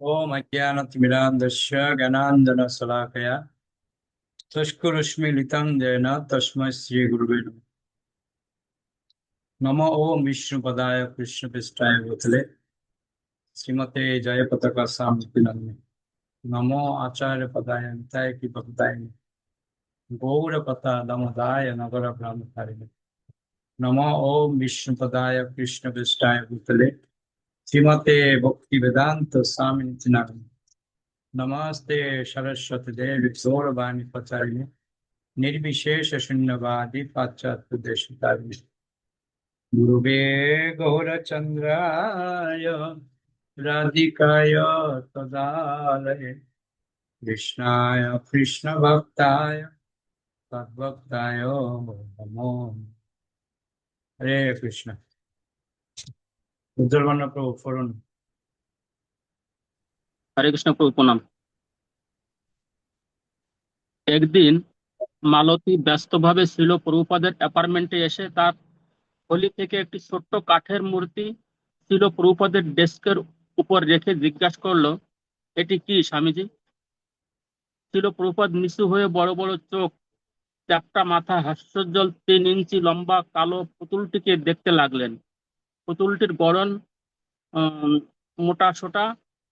ओम अज्ञानतिमिरान्धस्य ज्ञानाञ्जनशलाकया चक्षुरुष्मीलितं येन तस्मै श्रीगुरुवे नमः। नमो ओम विष्णुपदाय कृष्णपृष्ठाय भूतले श्रीमते जयपताका स्वामी नमः। नमो आचार्य पदाय निताय की पदाय गौरपता दमदाय नगर ब्रह्मचारिणे। नमो ओम विष्णुपदाय कृष्णपृष्ठाय भूतले श्रीमते भक्ति वेदांत स्वामी नमः। नमस्ते सरस्वती देवी गौरवाणी प्रचारिणे निर्विशेष शून्यवादी पाश्चात्य देशकारिणे। गुरुवे गौरचन्द्राय राधिकाय तदालये कृष्णाय कृष्णभक्ताय तद्भक्ताय नमो। हरे कृष्ण। উজ্জ্বল প্রভু ফরুন। হরে কৃষ্ণ প্রভু প্রণাম। একদিন মালতী ব্যস্তভাবে শ্রীল প্রভুপাদের অ্যাপার্টমেন্টে এসে তার থলি থেকে একটি ছোট্ট কাঠের মূর্তি শ্রীল প্রভুপাদের ডেস্কের উপর রেখে জিজ্ঞাসা করলো, এটি কি স্বামীজি? শ্রীল প্রভুপাদ নিচু হয়ে বড় বড় চোখ, চ্যাপ্টা মাথা, হাস্যোজ্জ্বল 3 ইঞ্চি লম্বা কালো পুতুলটিকে দেখতে লাগলেন। পুতুলটির গড়ন মোটা সোটা,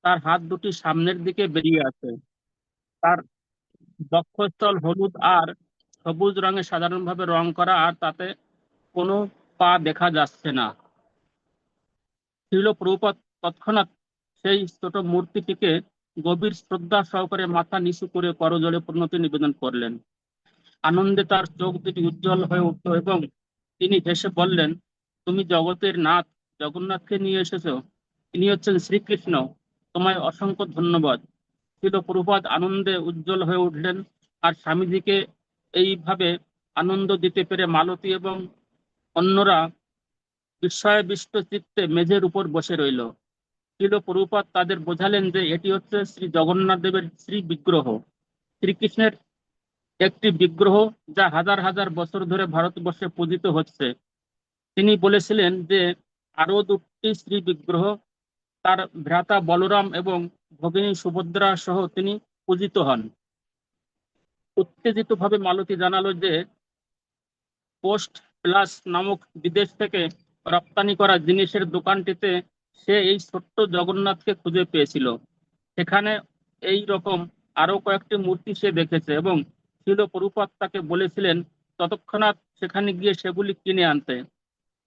তার হাত দুটি সামনের দিকে বেরিয়ে আছে। তার বক্ষস্থল হলুদ আর সবুজ রঙে সাধারণভাবে রং করা, আর তাতে কোনো পা দেখা যাচ্ছে না। শ্রীল প্রভুপাদ তৎক্ষণাৎ সেই ছোট মূর্তিটিকে গভীর শ্রদ্ধা সহকারে মাথা নিচু করে করজোড়ে প্রণতি নিবেদন করলেন। আনন্দে তার চোখ দুটি উজ্জ্বল হয়ে উঠল এবং তিনি হেসে বললেন, তুমি জগতের নাথ জগন্নাথকে নিয়ে এসেছো। তিনি হচ্ছেন শ্রীকৃষ্ণ। তোমায় অসংখ্য ধন্যবাদ। শ্রীল প্রভুপাদ আনন্দে উজ্জ্বল হয়ে উঠলেন, আর স্বামীজিকে এইভাবে আনন্দ দিতে পেরে মালতী এবং অন্যরা বিস্ময়াবিষ্ট চিত্তে মেঝের উপর বসে রইল। শ্রীল প্রভুপাদ তাদের বোঝালেন যে এটি হচ্ছে শ্রী জগন্নাথ দেবের শ্রী বিগ্রহ, শ্রীকৃষ্ণের একটি বিগ্রহ যা হাজার হাজার বছর ধরে ভারতবর্ষে পূজিত হচ্ছে। তিনি বলেছিলেন যে আরো দুটি শ্রী বিগ্রহ, তার ভ্রাতা বলরাম এবং ভগিনী সুভদ্রা সহ তিনি পূজিত হন। উত্তেজিতভাবে মালতী জানালো যে পোস্ট প্লাস নামক বিদেশ থেকে রপ্তানি করা জিনিসের দোকানটিতে সে এই ছোট্ট জগন্নাথকে খুঁজে পেয়েছিল। সেখানে এই রকম আরো কয়েকটি মূর্তি সে দেখেছে এবং শ্রীল প্রভুপাদ তাকে বলেছিলেন তৎক্ষণাৎ সেখানে গিয়ে সেগুলি কিনে আনতে।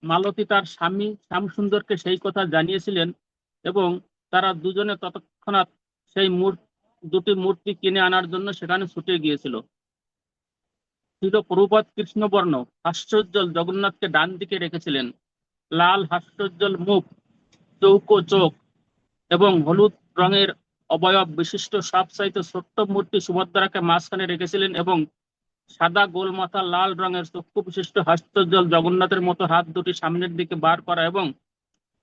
মালতী তার স্বামী শ্যামসুন্দরকে সেই কথা জানিয়েছিলেন এবং তারা দুজনে তৎক্ষণাৎ সেই দুটি মূর্তি কিনে আনার জন্য সেখানে ছুটে গিয়েছিল। শ্রীল প্রভুপাদ কৃষ্ণবর্ণ হাস্যোজ্জ্বল জগন্নাথকে ডান দিকে রেখেছিলেন। লাল হাস্যোজ্জ্বল মুখ, চৌকো চোখ এবং হলুদ রঙের অবয়ব বিশিষ্ট সবচাইতে ছোট্ট মূর্তি সুভদ্রাকে মাঝখানে রেখেছিলেন এবং সাদা গোল মাথা, লাল রঙের চক্ষু বিশিষ্ট হাস্যোজ্জ্বল জগন্নাথের মতো হাত দুটি সামনের দিকে বার করা এবং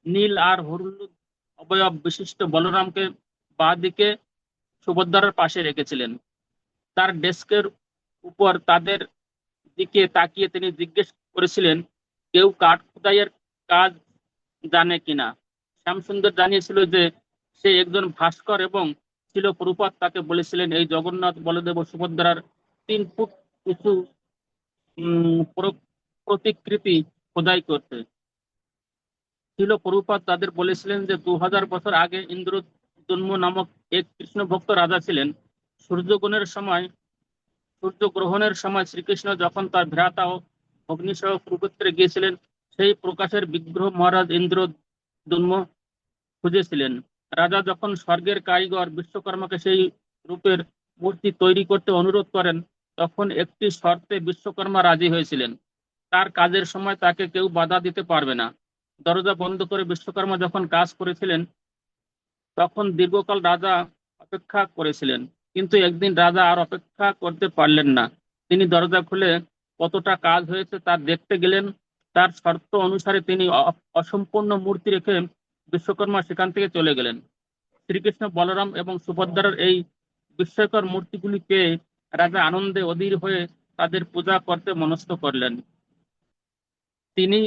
নীল আর হলুদ অবয়ব বিশিষ্ট বলরামকে বাঁ দিকে সুভদ্রার পাশে রেখেছিলেন। তার ডেস্কের উপর তাদের দিকে তাকিয়ে তিনি জিজ্ঞেস করেছিলেন, কেউ কাঠ খোদাইয়ের কাজ জানে কিনা? শ্যামসুন্দর জানিয়েছিল যে সে একজন ভাস্কর এবং শ্রীল প্রভুপাদ তাকে বলেছিলেন এই জগন্নাথ, বলদেব ও সুভদ্রার 3 ফুট উঁচু প্রতিকৃতি খোদাই করতে। শ্রীল প্রভুপাদ তাদের বলেছিলেন যে 2000 বছর আগে ইন্দ্রদ্যুম্ন নামক এক কৃষ্ণ ভক্ত রাজা ছিলেন। সূর্যগ্রহণের সময় শ্রীকৃষ্ণ যখন তার ভ্রাতা ও অগ্নিসহ কুরুক্ষেত্রে গিয়েছিলেন, সেই প্রকাশের বিগ্রহ মহারাজ ইন্দ্রদ্যুম্ন খুঁজেছিলেন। রাজা যখন স্বর্গের কারিগর বিশ্বকর্মাকে সেই রূপের মূর্তি তৈরি করতে অনুরোধ করেন, তখন একটি শর্তে বিশ্বকর্মা রাজি হয়েছিলেন। তার কাজের সময় তাকে কেউ বাধা দিতে পারবে না। দরজা বন্ধ করে বিশ্বকর্মা যখন কাজ করেছিলেন, তখন দীর্ঘকাল রাজা অপেক্ষা করেছিলেন। কিন্তু একদিন রাজা আর অপেক্ষা করতে পারলেন না। তিনি দরজা খুলে কতটা কাজ হয়েছে তা দেখতে গেলেন। তার শর্ত অনুসারে তিনি অসম্পূর্ণ মূর্তি রেখে বিশ্বকর্মা সেখান থেকে চলে গেলেন। শ্রীকৃষ্ণ, বলরাম এবং সুভদ্রার এই বিস্ময়কর মূর্তিগুলি পেয়ে রাজা আনন্দে অধীর হয়ে তাদের পূজা করতে মনস্থ করলেন। তিনি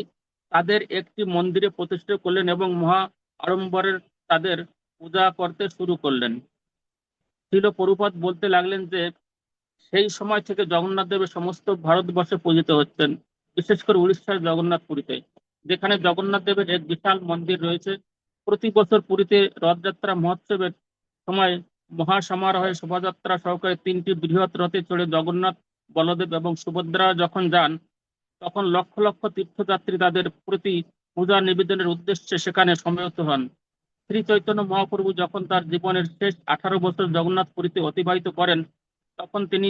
তাদের একটি মন্দিরে প্রতিষ্ঠা করলেন এবং মহা আড়ম্বরের তাদের পূজা করতে শুরু করলেন। শিল প্রভুপাদ বলতে লাগলেন যে সেই সময় থেকে জগন্নাথ দেবের সমস্ত ভারতবর্ষে পূজিত হচ্ছেন, বিশেষ করে উড়িষ্যার জগন্নাথ পুরীতে, যেখানে জগন্নাথ দেবের এক বিশাল মন্দির রয়েছে। প্রতি বছর পুরীতে রথযাত্রা মহোৎসবের সময় মহাসমারোহে শোভাযাত্রা সহকারে 3টি বৃহৎ রথে চড়ে জগন্নাথ, বলদেব এবং সুভদ্রা যখন যান, তখন লক্ষ লক্ষ তীর্থযাত্রী তাদের প্রতি পূজা নিবেদনের উদ্দেশ্যে সেখানে সমবেত হন। শ্রী চৈতন্য মহাপ্রভু যখন তার জীবনের শেষ 18 বছর জগন্নাথ পুরীতে অতিবাহিত করেন, তখন তিনি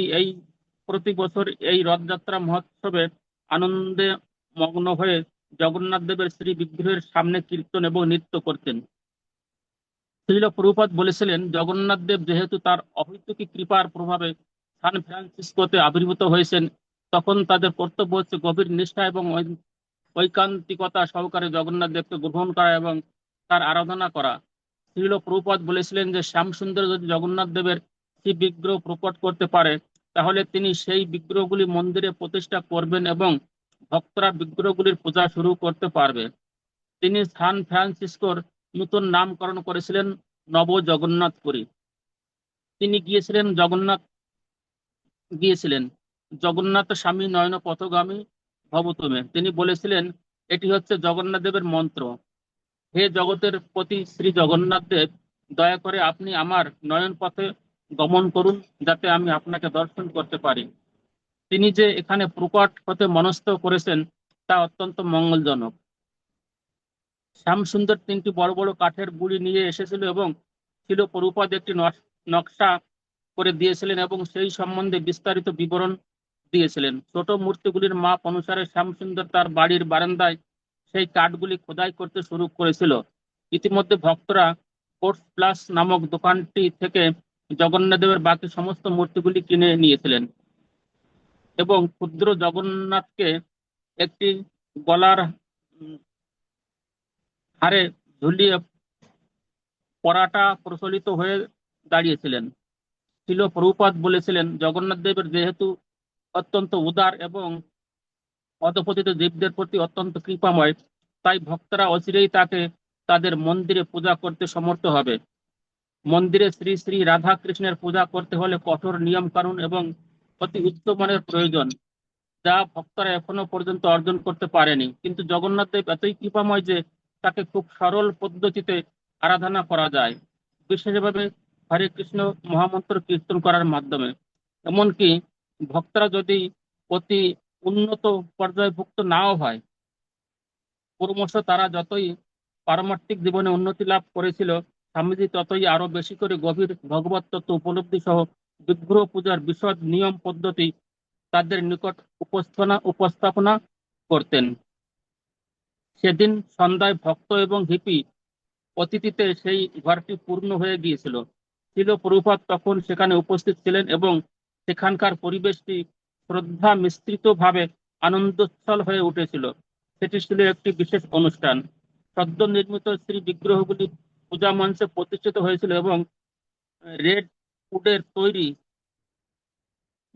প্রতি বছর এই রথযাত্রা মহোৎসবে আনন্দে মগ্ন হয়ে জগন্নাথ দেবের শ্রী বিগ্রহের সামনে কীর্তন এবং নৃত্য করতেন। শ্রীল প্রভুপাদ বলেছিলেন, জগন্নাথ দেব যেহেতু তার অহৈতুকী কৃপার প্রভাবে সান ফ্রান্সিসকোতে আবির্ভূত হয়েছেন, তখন তাদের কর্তব্য হচ্ছে গভীর নিষ্ঠা এবং ঐকান্তিকতা সহকারে জগন্নাথ দেবকে গ্রহণ করা এবং তার আরাধনা করা। শ্রীল প্রভুপাদ বলেছিলেন যে শ্যামসুন্দর যদি জগন্নাথ দেবের সেই বিগ্রহ প্রকট করতে পারে, তাহলে তিনি সেই বিগ্রহগুলি মন্দিরে প্রতিষ্ঠা করবেন এবং ভক্তরা বিগ্রহগুলির পূজা শুরু করতে পারবে। তিনি সান ফ্রান্সিসকোর নতুন নামকরণ করেছিলেন নব জগন্নাথপুরী। তিনি গিয়েছিলেন জগন্নাথ স্বামী নয়ন পথগামী ভবতুমে। তিনি বলেছিলেন, এটি হচ্ছে জগন্নাথ দেবের মন্ত্র: হে জগতের পতি শ্রী জগন্নাথ দেব, দয়া করে আপনি আমার নয়ন পথে গমন করুন, যাতে আমি আপনাকে দর্শন করতে পারি। তিনি যে এখানে প্রকট হতে মনস্থ করেছেন তা অত্যন্ত মঙ্গলজনক। শ্যামসুন্দর 3টি বড় বড় কাঠের গুঁড়ি নিয়ে এসেছিল এবং ছিল প্রভুপাদ একটি নকশা করে দিয়েছিলেন এবং সেই সম্বন্ধে বিস্তারিত বিবরণ দিয়েছিলেন। ছোট মূর্তিগুলির মাপ অনুসারে শ্যামসুন্দর তার বাড়ির বারান্দায় সেই কাঠগুলি খোদাই করতে শুরু করেছিল। ইতিমধ্যে ভক্তরা কোর্স প্লাস নামক দোকানটি থেকে জগন্নাথ দেবের বাকি সমস্ত মূর্তিগুলি কিনে নিয়েছিলেন এবং ক্ষুদ্র জগন্নাথকে একটি গলার হারে ঝুলিয়ে পরাটা প্রচলিত হয়ে দাঁড়িয়েছিলেন। শিল প্রভুপাদ বলেছিলেন, জগন্নাথ দেবের যেহেতু অত্যন্ত উদার এবং অধপতিত জীবদের প্রতি অত্যন্ত কৃপাময়, তাই ভক্তরা অচিরেই তাকে তাদের মন্দিরে পূজা করতে সমর্থ হবে। মন্দিরে শ্রী শ্রী রাধা কৃষ্ণের পূজা করতে হলে কঠোর নিয়ম কানুন এবং অতি উচ্চ মানের প্রয়োজন, যা ভক্তরা এখনো পর্যন্ত অর্জন করতে পারেনি। কিন্তু জগন্নাথ দেব এতই কৃপাময় যে তাকে খুব সরল পদ্ধতিতে আরাধনা করা যায়, বিশেষভাবে হরে কৃষ্ণ মহামন্ত্র কীর্তন করার মাধ্যমে। এমনকি ভক্তরা যদি অতি উন্নত পর্যায়ভুক্ত নাও হয়, ক্রমশ তারা যতই পারমার্থিক জীবনে উন্নতি লাভ করেছিল, স্বামীজি ততই আরো বেশি করে গভীর ভগবত তত্ত্ব উপলব্ধি সহ বিগ্রহ পূজার বিশদ নিয়ম পদ্ধতি তাদের নিকট উপস্থাপনা করতেন। সেদিন সন্ধ্যায় ভক্ত এবং হিপি অতিথিতে সেই ঘরটি পূর্ণ হয়ে গিয়েছিল। শিল প্রভুপাদ তখন সেখানে উপস্থিত ছিলেন এবং সেখানকার পরিবেশটি শ্রদ্ধা মিশ্রিত ভাবে আনন্দোচ্ছল হয়ে উঠেছিল। সেটি ছিল একটি বিশেষ অনুষ্ঠান। সদ্য নির্মিত শ্রী বিগ্রহগুলি পূজা মঞ্চে প্রতিষ্ঠিত হয়েছিল এবং রেড উডের তৈরি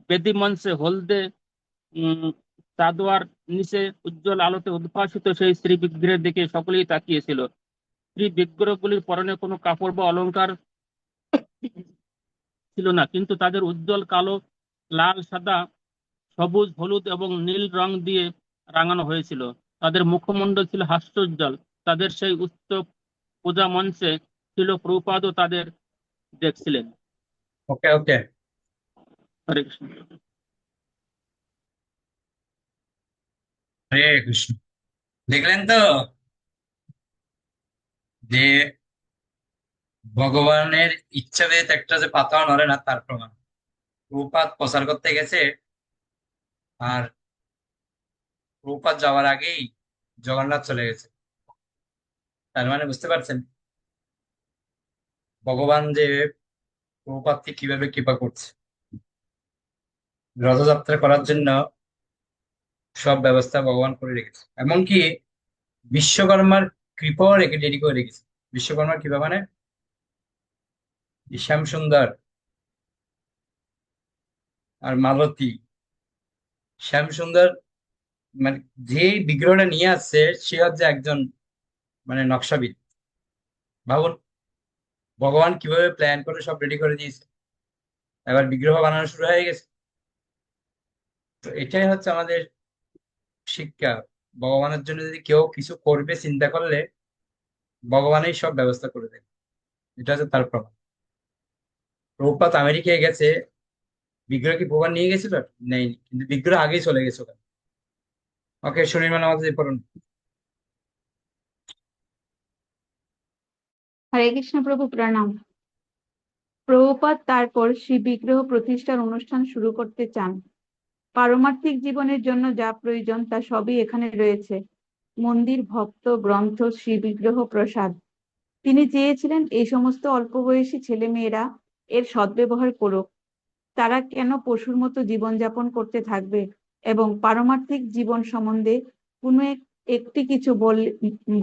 বেদি মঞ্চে হলদে উম চাঁদোয়ার নিচে উজ্জ্বল আলোতে উদ্ভাসিত সেই শ্রী বিগ্রহের দিকে সকলেই তাকিয়েছিল। শ্রী বিগ্রহগুলির পরনে কোনো কাপড় বা অলংকার ছিল না, কিন্তু তাদের উজ্জ্বল কালো, লাল, সাদা, সবুজ, হলুদ এবং নীল রং দিয়ে রাঙানো হয়েছিল। তাদের মুখমণ্ডল ছিল হাস্যোজ্জ্বল। তাদের সেই উচ্চ পূজা মঞ্চে ছিল প্রভুপাদও তাদের দেখছিলেন। ওকে ওকে। হরে কৃষ্ণ। হরে কৃষ্ণ। দেখলেন তো যে ভগবানের ইচ্ছা দিয়ে একটা যে পাতাও নড়ে না তার প্রমাণ। প্রভুপাদ প্রচার করতে গেছে, আর প্রভুপাদ যাওয়ার আগেই জগন্নাথ চলে গেছে। তার মানে বুঝতে পারছেন ভগবান যে প্রভুপাদকে কিভাবে কৃপা করছে। রথযাত্রা করার জন্য সব ব্যবস্থা ভগবান করে রেখেছে, এমনকি বিশ্বকর্মার কৃপাও রেখে রেডি করে রেখেছে। বিশ্বকর্মার কৃপা মানে শ্যাম সুন্দর আর মালতী। শ্যাম সুন্দর মানে যে বিগ্রহটা নিয়ে আসছে সে হচ্ছে একজন মানে নকশাবিদ। ভাবুন, ভগবান কিভাবে প্ল্যান করে সব রেডি করে দিয়েছে, এবার বিগ্রহ বানানো শুরু হয়ে গেছে। তো এটাই হচ্ছে আমাদের শিক্ষা। ভগবানের জন্য যদি কেউ কিছু করবে চিন্তা করলে ভগবানই সব ব্যবস্থা করে দেবে। এটা হচ্ছে তার প্রমাণ। প্রভুপাত আমেরিকায় গেছে, বিগ্রহ কি ভগবান নিয়ে গেছিল? নেয়নি, কিন্তু বিগ্রহ আগেই চলে গেছে ওখানে। ওকে, শনিবার আমাদের পড়ুন। হরে কৃষ্ণ প্রভু, প্রণাম। প্রভুপাদ তারপর শ্রী বিগ্রহ প্রতিষ্ঠার অনুষ্ঠান শুরু করতে চান। পারমার্থিক জীবনের জন্য যা প্রয়োজন তা সবই এখানে রয়েছে: মন্দির, ভক্ত, গ্রন্থ, শ্রী বিগ্রহ, প্রসাদ। তিনি চেয়েছিলেন এই সমস্ত অল্প বয়সী ছেলে মেয়েরা এর সদ্ব্যবহার করুক। তারা কেন পশুর মতো জীবনযাপন করতে থাকবে এবং পারমার্থিক জীবন সম্বন্ধে কোনো একটি কিছু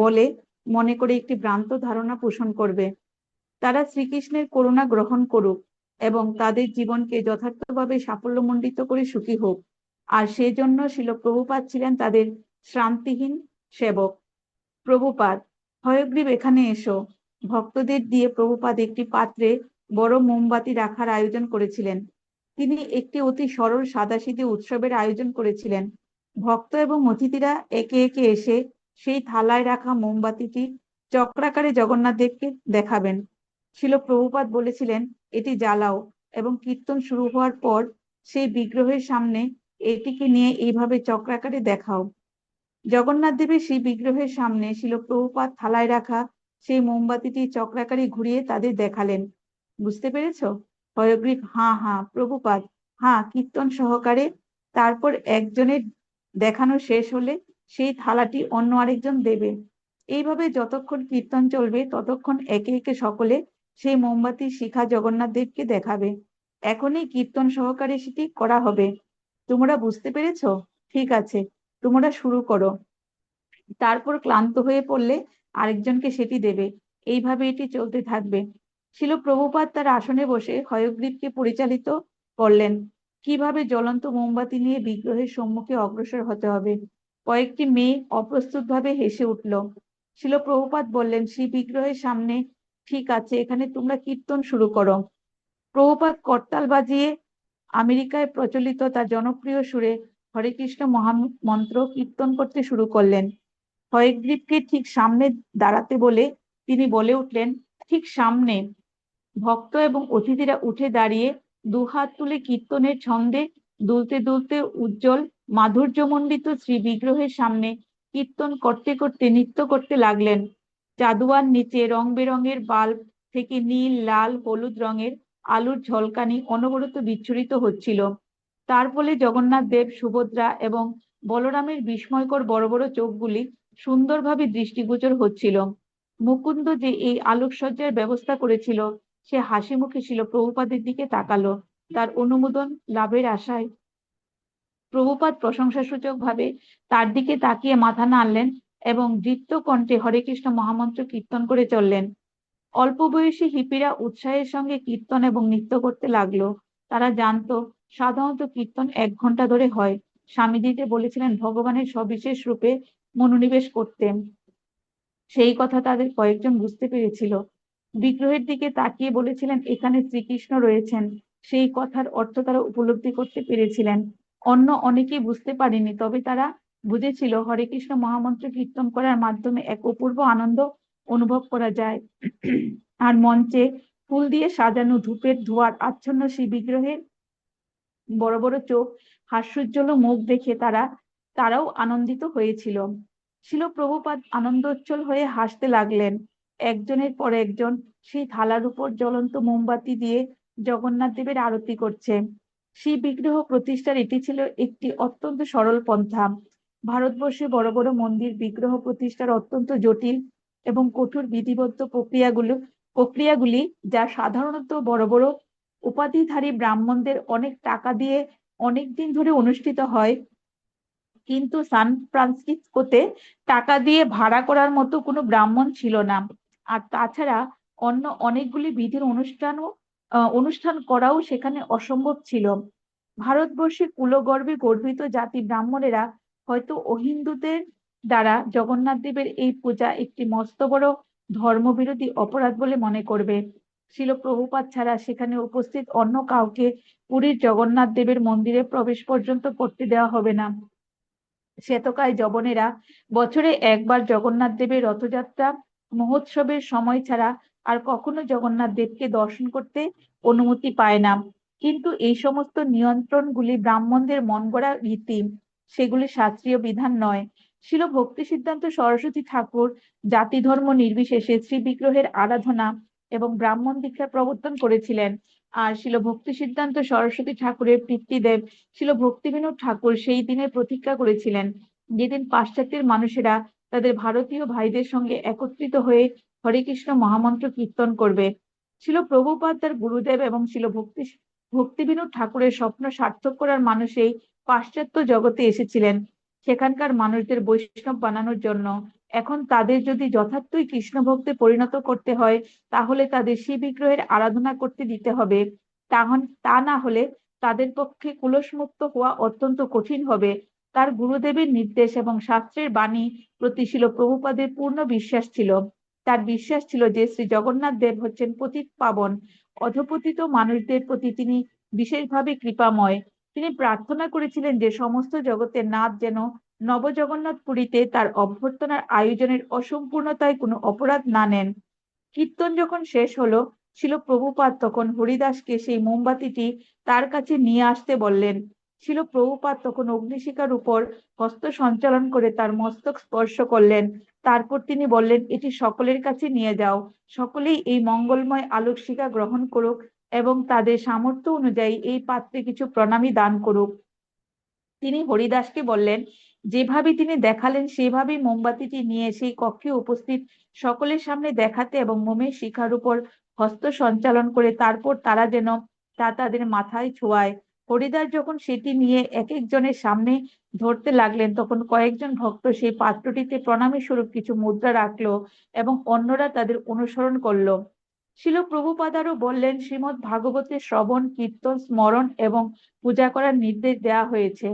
বলে মনে করে একটি ভ্রান্ত ধারণা পোষণ করবে? তারা শ্রীকৃষ্ণের করুণা গ্রহণ করুক এবং তাদের জীবনকে যথার্থভাবে সাফল্যমণ্ডিত করে সুখী হোক। আর সেজন্য শিল প্রভুপাদ ছিলেন তাদের শ্রান্তিহীন সেবক। প্রভুপাদ, হয়গ্রীব, এখানে এসো। ভক্তদের দিয়ে প্রভুপাদ একটি পাত্রে বড় মোমবাতি রাখার আয়োজন করেছিলেন। তিনি একটি অতি সরল সাদাসিধে উৎসবের আয়োজন করেছিলেন। ভক্ত এবং অতিথিরা একে একে এসে সেই থালায় রাখা মোমবাতিটি চক্রাকারে জগন্নাথ দেবকে দেখাবেন। শিল প্রভুপাদ বলেছিলেন, এটি জ্বালাও এবং কীর্তন শুরু হওয়ার পর সেই বিগ্রহের সামনে এটিকে নিয়ে এইভাবে চক্রাকারে দেখাও। জগন্নাথ দেবের সেই বিগ্রহের সামনে শিল প্রভুপাদ থালায় রাখা সেই মোমবাতিটি চক্রাকারে ঘুরিয়ে তাদের দেখালেন। বুঝতে পেরেছ? হয়গ্রীব, হ্যাঁ হ্যাঁ। প্রভুপাদ, হ্যাঁ, কীর্তন সহকারে। তারপর একজনের দেখানো শেষ হলে সেই থালাটি অন্য আরেকজন দেবে। এইভাবে যতক্ষণ কীর্তন চলবে ততক্ষণ একে একে সকলে সেই মোমবাতির শিখা জগন্নাথ দেবকে দেখাবে। এখনই কীর্তন সহকারে সেটি করা হবে। তোমরা বুঝতে পেরেছ? ঠিক আছে, তোমরা শুরু করো। তারপর ক্লান্ত হয়ে পড়লে আরেকজনকে সেটি দেবে। এইভাবে এটি চলতে থাকবে। শিল প্রভুপাদ তার আসনে বসে হয়গ্রীবকে পরিচালিত করলেন কিভাবে জ্বলন্ত মোমবাতি নিয়ে বিগ্রহের সম্মুখে অগ্রসর হতে হবে। কয়েকটি মেয়ে অপ্রস্তুতভাবে হেসে উঠল। শিল প্রভুপাদ বললেন, শ্রী বিগ্রহের সামনে, ঠিক আছে, এখানে তোমরা কীর্তন শুরু করো। প্রভুপাদ করতাল বাজিয়ে আমেরিকায় প্রচলিত তার জনপ্রিয় সুরে হরে কৃষ্ণ মহামন্ত্র কীর্তন করতে শুরু করলেন। হয়গ্রীবকে ঠিক সামনে দাঁড়াতে বলে তিনি বলে উঠলেন, ঠিক সামনে। ভক্ত এবং অতিথিরা উঠে দাঁড়িয়ে দুহাত তুলে কীর্তনের ছন্দে দুলতে দুলতে উজ্জ্বল মাধুর্যমণ্ডিত শ্রী বিগ্রহের সামনে কীর্তন করতে করতে নৃত্য করতে লাগলেন। চাঁদোয়ার নিচে রং বেরঙের বাল্ব থেকে নীল, লাল, হলুদ রঙের আলোর ঝলকানি অনবরত বিচ্ছুরিত হচ্ছিল। তার ফলে জগন্নাথ দেব, সুভদ্রা এবং বলরামের বিস্ময়কর বড় বড় চোখগুলি সুন্দরভাবে দৃষ্টিগোচর হচ্ছিল। মুকুন্দ যে এই আলোকসজ্জার ব্যবস্থা করেছিল সে হাসি মুখে ছিল প্রভুপাদের দিকে তাকালো তার অনুমোদন লাভের আশায়। প্রভুপাদ প্রশংসাসূচক ভাবে তার দিকে তাকিয়ে মাথা নাড়লেন এবং দৃপ্ত কণ্ঠে হরে কৃষ্ণ মহামন্ত্র কীর্তন করে চললেন। অল্প বয়সী হিপিরা উৎসাহের সঙ্গে কীর্তন এবং নৃত্য করতে লাগলো। তারা জানতো সাধারণত কীর্তন 1 ঘন্টা ধরে হয়। স্বামীজিতে বলেছিলেন ভগবানের সবিশেষ রূপে মনোনিবেশ করতেন, সেই কথা তাদের কয়েকজন বুঝতে পেরেছিল। বিগ্রহের দিকে তাকিয়ে বলেছিলেন, এখানে শ্রীকৃষ্ণ রয়েছেন, সেই কথার অর্থ তারা উপলব্ধি করতে পেরেছিলেন। অন্য অনেকেই বুঝতে পারেনি, তবে তারা বুঝেছিল হরে কৃষ্ণ মহামন্ত্র কীর্তন করার মাধ্যমে এক অপূর্ব আনন্দ অনুভব করা যায়। আর মঞ্চে ফুল দিয়ে সাজানো ধূপের ধোঁয়ার আচ্ছন্ন সেই বিগ্রহের বড় বড় চোখ, হাস্যোজ্জ্বল মুখ দেখে তারাও আনন্দিত হয়েছিল। শিল প্রভুপাদ আনন্দোচ্ছল হয়ে হাসতে লাগলেন। একজনের পর একজন সেই থালার উপর জ্বলন্ত মোমবাতি দিয়ে জগন্নাথ দেবের আরতি করছে। সেই বিগ্রহ প্রতিষ্ঠার এটি ছিল একটি অত্যন্ত সরল পন্থা। ভারতবর্ষে বড় বড় মন্দির বিগ্রহ প্রতিষ্ঠার অত্যন্ত জটিল এবং কঠোর বিধিবদ্ধ প্রক্রিয়াগুলি যা সাধারণত বড় বড় উপাধিধারী ব্রাহ্মণদের অনেক টাকা দিয়ে অনেক দিন ধরে অনুষ্ঠিত হয়, কিন্তু সান ফ্রান্সিসকোতে টাকা দিয়ে ভাড়া করার মতো কোনো ব্রাহ্মণ ছিল না। আর তাছাড়া অন্য অনেকগুলি বিধির অনুষ্ঠান করাও সেখানে অসম্ভব ছিল। ভারতবর্ষে কুলগর্ভে গর্বিত জাতি ব্রাহ্মণেরা হয়তো অহিন্দুদের দ্বারা জগন্নাথ দেবের এই পূজা একটি মস্ত বড় ধর্মবিরোধী অপরাধ বলে মনে করবে, শিল প্রভুপাদ ছাড়া সেখানে উপস্থিত অন্য কাউকে পুরীর জগন্নাথ দেবের মন্দিরে প্রবেশ পর্যন্ত করতে দেওয়া হবে না। শ্বেতকায় যবনেরা বছরে একবার জগন্নাথ দেবের রথযাত্রা মহোৎসবের সময় ছাড়া আর কখনো জগন্নাথ দেবকে দর্শন করতে অনুমতি পায় না। কিন্তু এই সমস্ত নিয়ন্ত্রণগুলি ব্রাহ্মণদের মন গড়া রীতি, সেগুলি শাস্ত্রীয় বিধান নয়। শিল ভক্তি সিদ্ধান্ত সরস্বতী ঠাকুর জাতি ধর্ম নির্বিশেষে শ্রী বিগ্রহের আরাধনা এবং ব্রাহ্মণ দীক্ষার প্রবর্তন করেছিলেন। আর শিল ভক্তি সিদ্ধান্ত সরস্বতী ঠাকুরের পিতৃদেব শিল ভক্তিবিনোদ ঠাকুর সেই দিনের প্রতীক্ষা করেছিলেন, যেদিন পাশ্চাত্যের মানুষেরা তাদের ভারতীয় ভাইদের সঙ্গে একত্রিত হয়ে হরে কৃষ্ণ মহামন্ত্র কীর্তন করবে। শিল প্রভুপাদ তার গুরুদেব এবং শিল ভক্তিবিনোদ ঠাকুরের স্বপ্ন সার্থক করার মানুষেই পাশ্চাত্য জগতে এসেছিলেন, সেখানকার মানুষদের বৈষ্ণব বানানোর জন্য। এখন তাদের যদি যথার্থই কৃষ্ণ ভক্তে পরিণত করতে হয়, তাহলে তাদের শিব বিগ্রহের আরাধনা করতে দিতে হবে। তা না হলে তাদের পক্ষে কুলসমুক্ত হওয়া অত্যন্ত কঠিন হবে। তার গুরুদেবের নির্দেশ এবং শাস্ত্রের বাণী প্রতি শিল প্রভুপাদের পূর্ণ বিশ্বাস ছিল। তার বিশ্বাস ছিল যে শ্রী জগন্নাথ দেব হচ্ছেন পতিত পাবন, অধপতিত মানুষদের প্রতি তিনি বিশেষভাবে কৃপাময়। তিনি প্রার্থনা করেছিলেন যে সমস্ত জগতের নাথ যেন নবজগন্নাথ পুরীতে তার অভ্যর্থনার আয়োজনের অসম্পূর্ণতায় কোনো অপরাধ না নেন। কীর্তন যখন শেষ হলো, শিল প্রভুপাদ তখন হরিদাসকে সেই মোমবাতিটি তার কাছে নিয়ে আসতে বললেন। শিল প্রভুপাদ তখন অগ্নিশিখার উপর হস্ত সঞ্চালন করে তার মস্তক স্পর্শ করলেন। তারপর তিনি বললেন, এটি সকলের কাছে নিয়ে যাও। সকলেই এই মঙ্গলময় আলোক শিখা গ্রহণ করুক এবং তাদের সামর্থ্য অনুযায়ী এই পাত্রে কিছু প্রণামী দান করুক। তিনি হরিদাসকে বললেন, যেভাবে তিনি দেখালেন সেভাবেই মোমবাতিটি নিয়ে সেই কক্ষে উপস্থিত সকলের সামনে দেখাতে এবং মোমের শিখার উপর হস্ত সঞ্চালন করে তারপর তারা যেন তা তাদের মাথায় ছোঁয়ায়। হরিদাস যখন সেটি নিয়ে এক একজনের সামনে ধরতে লাগলেন, তখন কয়েকজন ভক্ত সেই পাত্রটিতে প্রণামী স্বরূপ কিছু মুদ্রা রাখলো এবং অন্যরা তাদের অনুসরণ করলো। শিল প্রভুপাদ আরো বললেন, শ্রীমদ্ ভাগবতের শ্রবণ, কীর্তন, স্মরণ এবং পূজা করার নির্দেশ দেওয়া হয়েছে।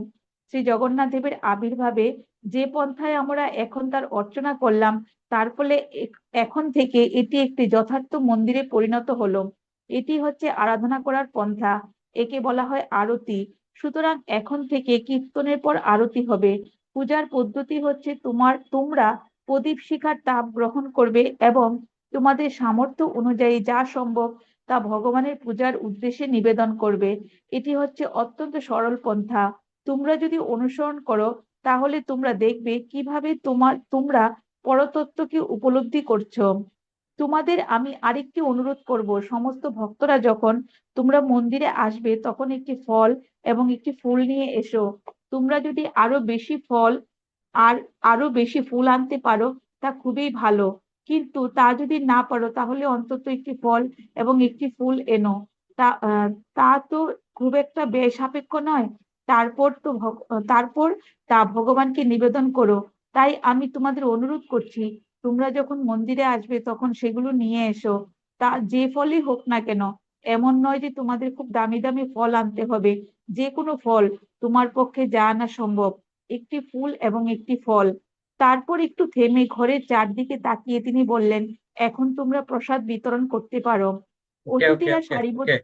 শ্রী জগন্নাথ দেবের আবির্ভাবে যে পন্থায় আমরা এখন তার অর্চনা করলাম, তার ফলে এখন থেকে এটি একটি যথার্থ মন্দিরে পরিণত হলো। এটি হচ্ছে আরাধনা করার পন্থা, একে বলা হয় আরতি। সুতরাং এখন থেকে কীর্তনের পর আরতি হবে। পূজার পদ্ধতি হচ্ছে তোমরা প্রদীপ শিখার তাপ গ্রহণ করবে এবং তোমাদের সামর্থ্য অনুযায়ী যা সম্ভব তা ভগবানের পূজার উদ্দেশ্যে নিবেদন করবে। এটি হচ্ছে অত্যন্ত সরল পন্থা। তোমরা যদি অনুসরণ করো, তাহলে তোমরা দেখবে কিভাবে তোমরা পরতত্ত্বকে উপলব্ধি করছো। তোমাদের আমি আরেকটি অনুরোধ করব, সমস্ত ভক্তরা যখন তোমরা মন্দিরে আসবে তখন একটি ফল এবং একটি ফুল নিয়ে এসো। তোমরা যদি আরো বেশি ফল আর আরো বেশি ফুল আনতে পারো তা খুবই ভালো, কিন্তু তা যদি না পারো তাহলে অন্তত একটি ফল এবং একটি ফুল এনো। তা তো খুব একটা ব্যয় সাপেক্ষ নয়। তারপর তা ভগবানকে নিবেদন করো। তাই আমি তোমাদের অনুরোধ করছি, তোমরা যখন মন্দিরে আসবে তখন সেগুলো নিয়ে এসো। তা যে ফলই হোক না কেন, এমন নয় যে তোমাদের খুব দামি দামি ফল আনতে হবে। যে কোনো ফল, তোমার পক্ষে যা আনা সম্ভব, একটি ফুল এবং একটি ফল। তারপর একটু থেমে ঘরের চারদিকে তাকিয়ে তিনি বললেন, এখন তোমরা প্রসাদ বিতরণ করতে পারো। ওকে ওকে অতিথিরা ওকে সারিবদ্ধ। ওকে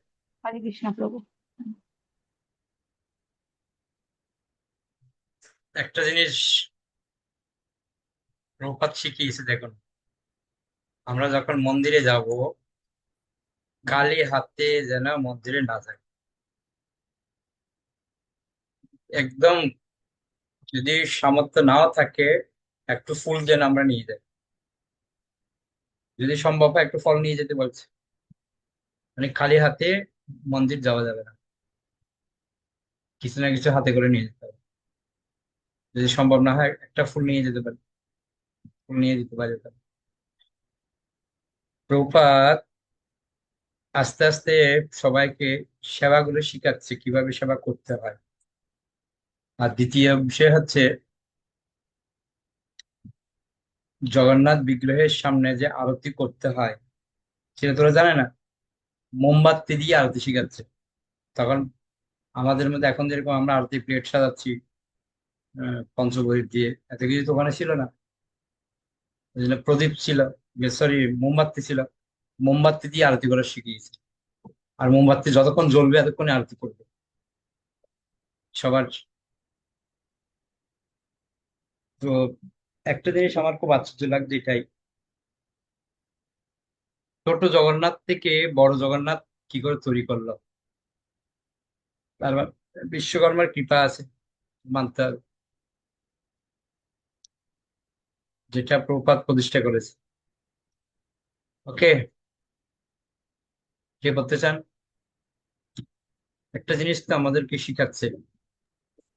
হরে কৃষ্ণ প্রভু। একটা জিনিস প্রভুপাদ শিখিয়েছে, দেখুন, আমরা যখন মন্দিরে যাব খালি হাতে যেন মন্দিরে না যাই। একদম, যদি সামর্থ্য নাও থাকে একটু ফুল যেন আমরা নিয়ে যাই, যদি সম্ভব হয় একটু ফল নিয়ে যেতে বলছে। মানে খালি হাতে মন্দির যাওয়া যাবে না, কিছু না কিছু হাতে করে নিয়ে যেতে হবে। যদি সম্ভব না হয় একটা ফুল নিয়ে যেতে পারি, ফুল নিয়ে যেতে পারি। প্রভুপাদ আস্তে আস্তে সবাইকে সেবাগুলো শিখাচ্ছে, কিভাবে সেবা করতে হয়। আর দ্বিতীয় বিষয় হচ্ছে জগন্নাথ বিগ্রহের সামনে যে আরতি করতে হয় সেটা তোরা জানে না, মোমবাতি দিয়ে আরতি শিখাচ্ছে। তখন আমাদের মধ্যে এখন যেরকম আমরা আরতি প্লেট সাজাচ্ছি পঞ্চপ্রদীপ দিয়ে, এত কিছু তো ওখানে ছিল না। ওই জন্য প্রদীপ ছিল, সরি মোমবাতি ছিল। মোমবাতি দিয়ে আরতি করা শিখিয়েছে। আর মোমবাতি যতক্ষণ জ্বলবে এতক্ষণে আরতি করবে সবার। তো একটা জিনিস আমার খুব আশ্চর্য লাগছে এটাই, ছোট জগন্নাথ থেকে বড় জগন্নাথ কি করে তৈরি করলো? তার বিশ্বকর্মার কৃপা আছে, মানতে হবে। যেটা প্রভুপাদ প্রতিষ্ঠা করেছে। ওকে, কে করতে চান? একটা জিনিস তো আমাদেরকে শিখাচ্ছে,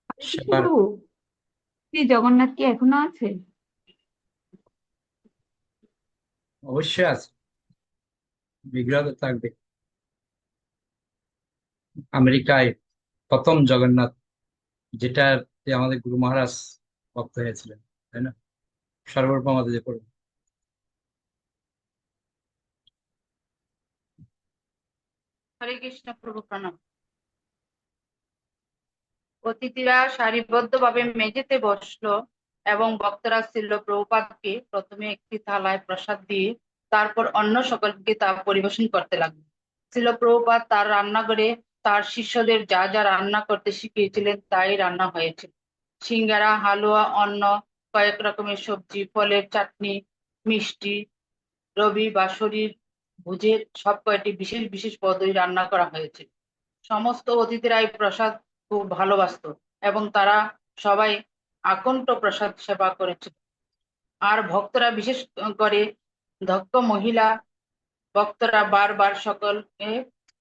হরে কৃষ্ণ সেবার। প্রভু, শ্রী জগন্নাথ কি এখনো আছে? অবশ্যই আছে, বিগ্রহ তো থাকবে। আমেরিকায় প্রথম জগন্নাথ, যেটাতে আমাদের গুরু মহারাজ ভক্ত হয়েছিলেন, তাই না? সর্বপ্রথম আমাদের যে করবেন। হরে কৃষ্ণ প্রভু প্রণাম। অতিথিরা সারিবদ্ধভাবে মেঝেতে বসলো এবং ভক্তরা ছিল প্রভুপাদকে প্রথমে একটি থালায় প্রসাদ দিয়ে তারপর অন্য সকলকে তা পরিবেশন করতে লাগলো। ছিল প্রভুপাদ তার রান্নাঘরে তার শিষ্যদের যা যা রান্না করতে শিখিয়েছিলেন তাই রান্না হয়েছিল। সিঙ্গারা, হালুয়া, অন্ন, কয়েক রকমের সবজি, ফলের চাটনি, মিষ্টি, রবি বা শরীর ভুজের সব কয়টি বিশেষ বিশেষ পদই রান্না করা হয়েছিল। সমস্ত অতিথিরা এই প্রসাদ খুব ভালোবাসতো এবং তারা সবাই আকণ্ঠ প্রসাদ সেবা করেছিল। আর ভক্তরা বিশেষ করে দক্ষ মহিলা ভক্তরা বারবার সকলকে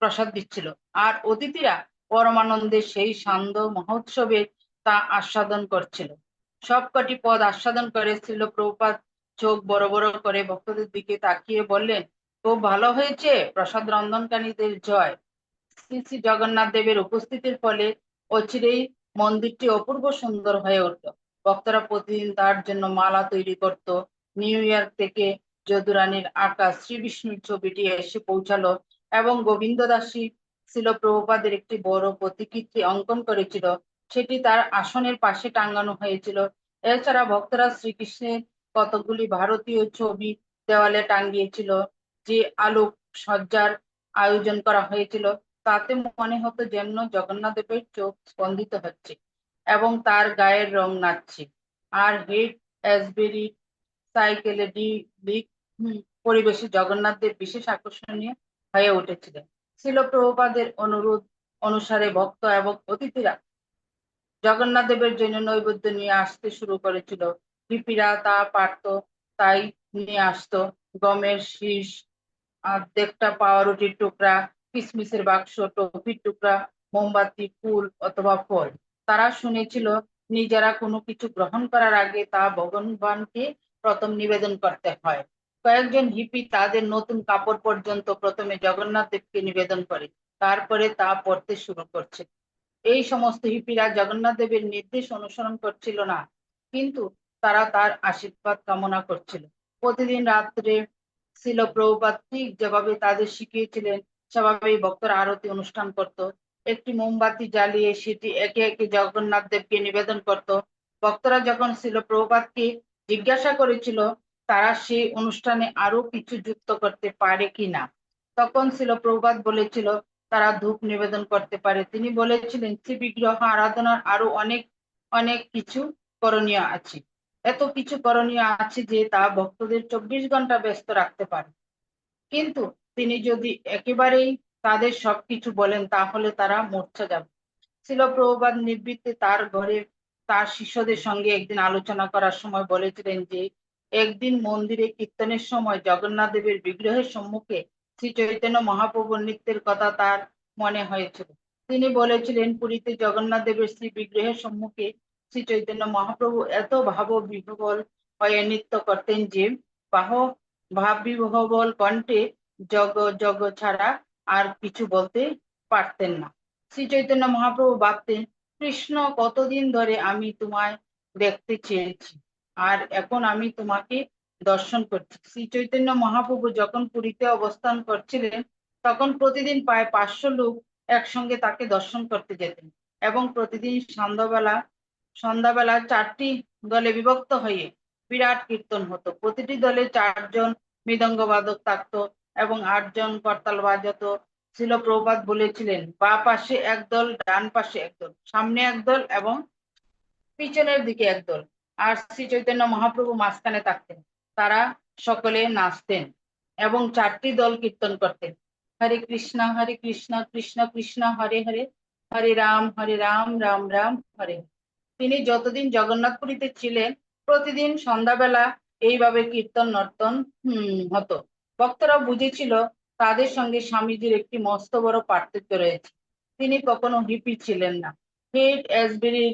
প্রসাদ দিচ্ছিল। আর অতিথিরা পরমানন্দে সেই সান্ধ্য মহোৎসবে তা আস্বাদন করছিল। সবকটি পদ আস্বাদন করেছিল। প্রভুপাদ চোখ বড় বড় করে ভক্তদের দিকে তাকিয়ে বললেন, খুব ভালো হয়েছে, প্রসাদ রন্ধনকারীদের জয়। শ্রী শ্রী জগন্নাথ দেবের উপস্থিতির ফলে অচিরেই মন্দিরটি অপূর্ব সুন্দর হয়ে উঠল। ভক্তরা প্রতিদিন তার জন্য মালা তৈরি করত। নিউ ইয়র্ক থেকে যদুরানীর আঁকা শ্রী বিষ্ণুর ছবিটি এসে পৌঁছালো এবং গোবিন্দ দাসী ছিল প্রভুপাদের একটি বড় প্রতিকৃতি অঙ্কন করেছিল, সেটি তার আসনের পাশে টাঙানো হয়েছিল। এছাড়া ভক্তরা শ্রীকৃষ্ণের কতগুলি ভারতীয় ছবি দেওয়ালে টাঙিয়েছিল। যে আলোক সজ্জার আয়োজন করা হয়েছিল তাতে মনে হতো যেন জগন্নাথ দেবের চোখ স্পন্দিত হচ্ছে এবং তার গায়ের রং নাচছে। আর হেড অ্যাসবেরি সাইকেলে দিক পরিবেশে জগন্নাথ দেব বিশেষ আকর্ষণীয় হয়ে উঠেছিলেন। ছিল প্রভুপাদের অনুরোধ অনুসারে ভক্ত এবং অতিথিরা জগন্নাথ দেবের জন্য নৈবেদ্য নিয়ে আসতে শুরু করেছিল। হিপিরা তা পারত তাই নিয়ে আসতো। গমের শীষ, অর্ধেকটা পাউরুটির টুকরা, কিসমিসের বাক্স, টফির টুকরা, মোমবাতি, ফুল অথবা ফল। তারা শুনেছিল নিজেরা কোনো কিছু গ্রহণ করার আগে তা ভগবানকে প্রথম নিবেদন করতে হয়। কয়েকজন হিপি তাদের নতুন কাপড় পর্যন্ত প্রথমে জগন্নাথ দেবকে নিবেদন করে, তারপরে তা পড়তে শুরু করছে। এই সমস্ত হিপিরা জগন্নাথ দেবের নির্দেশ অনুসরণ করছিল না, কিন্তু তারা তার আশীর্বাদ কামনা করছিল। প্রতিদিন রাত্রে ছিল প্রভুপাদ ঠিক যেভাবে তাদের শিখিয়েছিলেন সেভাবেই ভক্তরা আরতি অনুষ্ঠান করত। একটি মোমবাতি জ্বালিয়ে সেটি একে একে জগন্নাথ দেবকে নিবেদন করত। ভক্তরা যখন ছিল প্রভুপাদকে জিজ্ঞাসা করেছিল তারা সেই অনুষ্ঠানে আরো কিছু যুক্ত করতে পারে কিনা, তখন ছিল প্রভুপাদ বলেছিল তারা ধূপ নিবেদন করতে পারে। তিনি বলেছিলেন শ্রী বিগ্রহ আরাধনার আরো অনেক অনেক কিছু করণীয় আছে। এত কিছু করণীয় আছে যে তা ভক্তদের 24 ঘন্টা ব্যস্ত রাখতে পারে, কিন্তু তিনি যদি একেবারেই তাদের সবকিছু বলেন তাহলে তারা মূর্ছা যাবে। ছিল প্রভুপাদ নিবৃত্তে তার ঘরে তার শিষ্যদের সঙ্গে একদিন আলোচনা করার সময় বলেছিলেন যে একদিন মন্দিরে কীর্তনের সময় জগন্নাথ দেবের বিগ্রহের সম্মুখে শ্রী চৈতন্য মহাপ্রভুর নৃত্যের কথা তার মনে হয়েছিল। তিনি বলেছিলেন পুরীতে জগন্নাথ দেবের শ্রী বিগ্রহের সম্মুখে শ্রী চৈতন্য মহাপ্রভু এত ভাব বিহ্বল হয়ে নৃত্য করতেন যে ভাব বিহ্বল কণ্ঠে জগ জগ ছাড়া আর কিছু বলতে পারতেন না। শ্রী চৈতন্য মহাপ্রভু ভাবতেন, কৃষ্ণ, কতদিন ধরে আমি তোমায় দেখতে চেয়েছি আর এখন আমি তোমাকে দর্শন করছি। শ্রী চৈতন্য মহাপ্রভু যখন পুরীতে অবস্থান করছিলেন তখন প্রতিদিন প্রায় 500 লোক একসঙ্গে তাকে দর্শন করতে যেতেন এবং প্রতিদিন সন্ধ্যাবেলা 4টি দলে বিভক্ত হয়ে বিরাট কীর্তন হতো। প্রতিটি দলে 4 জন মৃদঙ্গ বাদক থাকতো এবং 8 জন করতাল বাজাতো। ছিল প্রভুপাদ বলেছিলেন, বা পাশে একদল, ডান পাশে একদল, সামনে একদল এবং পিছনের দিকে একদল, আর শ্রী চৈতন্য মহাপ্রভু মাঝখানে থাকতেন। তারা সকলে নাচতেন এবং 4টি দল কীর্তন করতেন, হরে কৃষ্ণ কৃষ্ণ কৃষ্ণ হরে হরে, হরে রাম রাম রাম হরে হরে। তিনি যতদিন জগন্নাথপুরীতে ছিলেন প্রতিদিন সন্ধ্যাবেলা এইভাবে কীর্তন নর্তন হতো। ভক্তরা বুঝেছিল তাদের সঙ্গে স্বামীজির একটি মস্ত বড় পার্থক্য রয়েছে। তিনি কখনো হিপি ছিলেন না। Haight Ashbury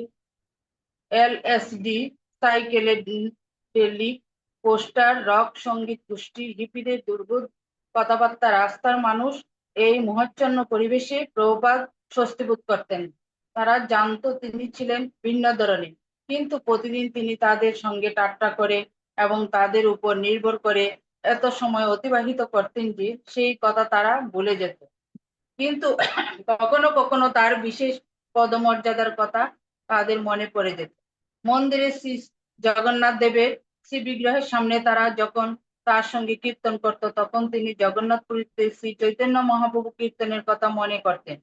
LSD, psychedelic, poster, rock সঙ্গীত গোষ্ঠী, হিপিদের দুর্বোধ কথাবার্তা, রাস্তার মানুষ, এই মোহাচ্ছন্ন পরিবেশে প্রভুপাদ স্বস্তি বোধ করতেন। তারা জানতো তিনি ছিলেন ভিন্ন ধরনের, কিন্তু প্রতিদিন তিনি তাদের সঙ্গে ঠাট্টা করে এবং তাদের উপর নির্ভর করে এত সময় অতিবাহিত করতেন যে সেই কথা তারা ভুলে যেত। কিন্তু কখনো কখনো তার বিশেষ পদমর্যাদার কথা তাদের মনে পড়ে যেত। মন্দিরে শ্রী জগন্নাথ দেবের শ্রী বিগ্রহের সামনে তারা যখন তার সঙ্গে কীর্তন করত, তখন তিনি জগন্নাথপুরীতে শ্রী চৈতন্য মহাপ্রভু কীর্তনের কথা মনে করতেন,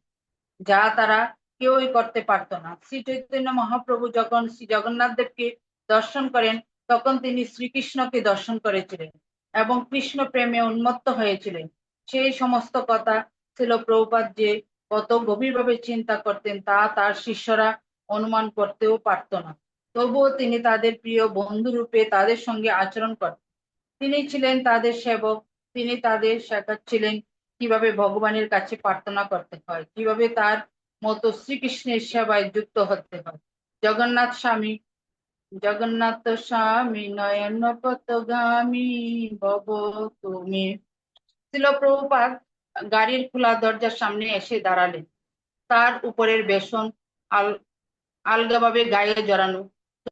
যা তারা কেউই করতে পারত না। শ্রী চৈতন্য মহাপ্রভু যখন শ্রী জগন্নাথ দেবকে দর্শন করেন, তখন তিনি শ্রীকৃষ্ণকে দর্শন করেছিলেন এবং কৃষ্ণ প্রেমে উন্মত্ত হয়েছিলেন। সেই সমস্ত কথা ছিল প্রভুপাদ যে কত গভীরভাবে চিন্তা করতেন তা তার শিষ্যরা অনুমান করতেও পারত না। তবুও তিনি তাদের প্রিয় বন্ধু রূপে তাদের সঙ্গে আচরণ করতেন। তিনি ছিলেন তাদের সেবক। তিনি তাদের শেখাচ্ছিলেন কিভাবে ভগবানের কাছে প্রার্থনা করতে হয়, কিভাবে তার মতো শ্রীকৃষ্ণের সেবায় যুক্ত হতে হয়। জগন্নাথ স্বামী নয়ন পথগামী ভব তুমি। ছিল প্রভুপাদ গাড়ির খোলা দরজার সামনে এসে দাঁড়ালেন। তার উপরের বেশন আল আলগাভাবে গায়ে জড়ানো।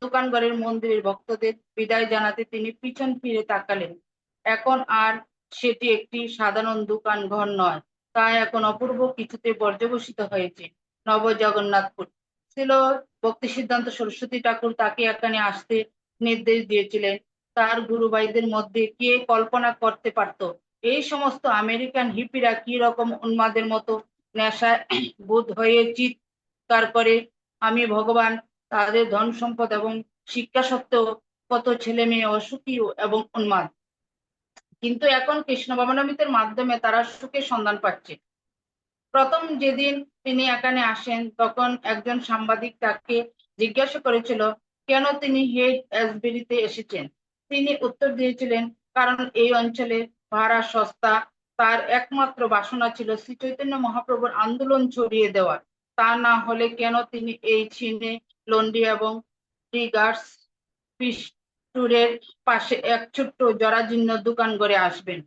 দোকানঘরের মন্দিরের ভক্তদের বিদায় জানাতে তিনি পিছন ফিরে তাকালেন। এখন আর সেটি একটি সাধারণ দোকান ঘর নয়, তা এখন অপূর্ব কিছুতে পর্যবসিত হয়েছে। নব জগন্নাথপুর ছিল। ভক্তি সিদ্ধান্ত সরস্বতী ঠাকুর তাকে এখানে আসতে নির্দেশ দিয়েছিলেন। তার গুরুভাইদের মধ্যে কে কল্পনা করতে পারত এই সমস্ত আমেরিকান হিপিরা কি রকম উন্মাদের মতো নেশায় বোধ হয়ে চিৎকার করে, আমি ভগবান। তাদের ধন সম্পদ এবং শিক্ষা সত্ত্বেও কত ছেলে মেয়ে অসুখী এবং উন্মাদ, কিন্তু এখন কৃষ্ণ ভবনামৃতের মাধ্যমে তারা সুখের সন্ধান পাচ্ছে। প্রথম যেদিন তিনি এখানে আসেন, তখন একজন সাংবাদিক তাকে জিজ্ঞাসা করেছিল কেন তিনি হেড এসবিরিতে এসেছেন। তিনি উত্তর দিয়েছিলেন, কারণ এই অঞ্চলে ভাড়া সস্তা। তার একমাত্র বাসনা ছিল শ্রী চৈতন্য মহাপ্রভুর আন্দোলন ছড়িয়ে দেওয়ার। তা না হলে কেন তিনি এই চীনে লন্ডি এবং টিগার্স পিস্টুরের পাশে এক ছোট্ট জরাজীর্ণ দোকান গড়ে আসবেন।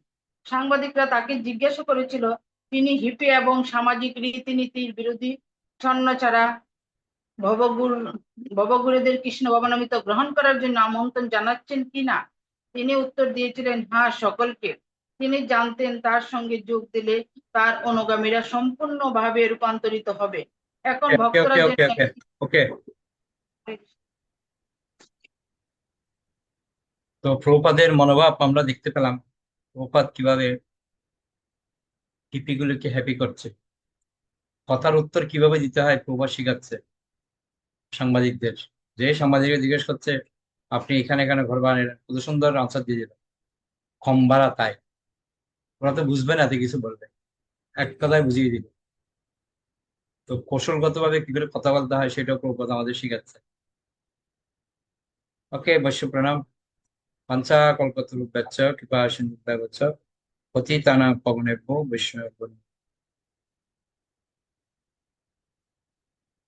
সাংবাদিকরা তাকে জিজ্ঞাসা করেছিল তিনি হিপি এবং সামাজিক রীতিনীতির বিরোধী ছন্নছাড়া ভবঘুরেদের কৃষ্ণ ভবনামৃত গ্রহণ করার জন্য আমন্ত্রণ জানাচ্ছেন কিনা। তিনি উত্তর দিয়েছিলেন, হ্যাঁ, সকলকে। তিনি জানতেন তার সঙ্গে যোগ দিলে তার অনুগামীরা সম্পূর্ণভাবে রূপান্তরিত হবে। এখন ওকে ভক্তরা ওকে যেন ওকে ওকে ওকে তো প্রভুপাদের মনোভাব আমরা দেখতে পেলাম। প্রভুপাদ কিভাবে হিপিগুলোকে হ্যাপি করছে, কথার উত্তর কিভাবে দিতে হয় প্রভুপাদ শিখাচ্ছে সাংবাদিকদের। যে সাংবাদিকরা জিজ্ঞেস করছে আপনি এখানে এখানে ঘর বানালেন, কত সুন্দর আনসার দিয়ে দিল, কম ভাড়া তাই। ওরা তো বুঝবে না, এত কিছু বলবে, এক কথায় বুঝিয়ে দিল। তো কৌশলগত ভাবে কি করে কথা বলতে হয় সেটাও প্রভুপাদ আমাদের শিখাচ্ছে। ওকে, বৈশ্য প্রণাম। পঞ্চা কল্পতরুভ্যশ্চ কৃপা সিন্ধুভ্যশ্চ পতিতানাং পাবনেভ্যো বৈষ্ণবেভ্যো